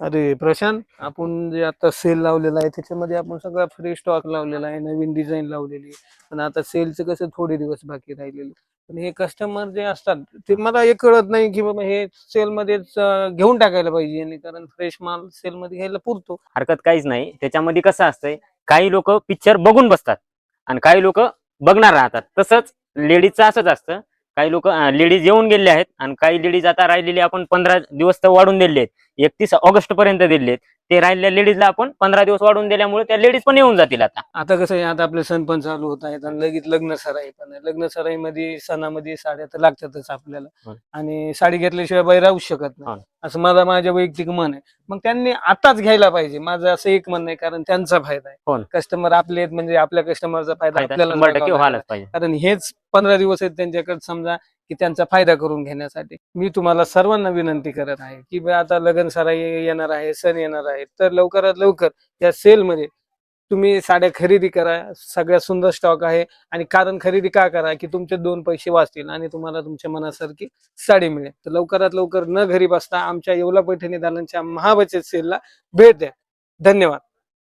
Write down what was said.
अरे प्रशांत, आपण जे आता सेल लावलेला आहे त्याच्यामध्ये आपण सगळा फ्री स्टॉक लावलेला आहे, नवीन डिझाईन लावलेली आहे. पण आता सेलचं कसं थोडे दिवस बाकी राहिलेले. पण हे कस्टमर जे असतात ते मला हे कळत नाही की बाबा हे सेल मध्येच घेऊन टाकायला पाहिजे आणि कारण फ्रेश माल सेल मध्ये घ्यायला पुरतो. हरकत काहीच नाही. त्याच्यामध्ये कसं असतंय, काही लोक पिक्चर बघून बसतात आणि काही लोक बघणार राहतात. तसंच लेडीजचं असंच असतं. काही लोक लेडीज येऊन गेले आहेत आणि काही लेडीज आता राहिलेले आपण 15 दिवस तर वाढून दिले आहेत. 31 ऑगस्ट पर्यंत दिले आहेत. ते राहिलेल्या लेडीजला आपण 15 दिवस वाढून दिल्यामुळे त्या लेडीज पण येऊन जातील आता. आता कसं आहे, आता आपले सण पण चालू होत आहेत आणि लगेच लग्न सराई पण आहे. लग्न सराईमध्ये सणामध्ये साड्या तर लागतातच आपल्याला. हो. आणि साडी घेतल्याशिवाय बाई राहूच शकत नाही, हो. असं माझ्या वैयक्तिक मन आहे. मग त्यांनी आताच घ्यायला पाहिजे, माझं असं एक म्हणणं आहे, कारण त्यांचा फायदा आहे. हो. कस्टमर आपले आहेत म्हणजे आपल्या कस्टमरचा फायदा फायदा आपल्याला 100% बघावा लागेल. व्हायलाच पाहिजे. कारण हेच 15 दिवस आहेत त्यांच्याकडे, समजा की त्यांचा फायदा करून घेण्यासाठी. मी तुम्हाला सर्वांना विनंती करत आहे की बा आता लग्न सराई येणार आहे, सण येणार आहे, तर लवकरात लवकर या सेलमध्ये तुम्ही साड्या खरेदी करा. सगळ्यात सुंदर स्टॉक आहे. आणि कारण खरेदी का करा की तुमचे 2 पैसे वाचतील आणि तुम्हाला तुमच्या मनासारखी साडी मिळेल. तर लवकरात लवकर न घरी बसता आमच्या येवला पैठणी दालनच्या महाबचत सेलला भेट द्या. धन्यवाद.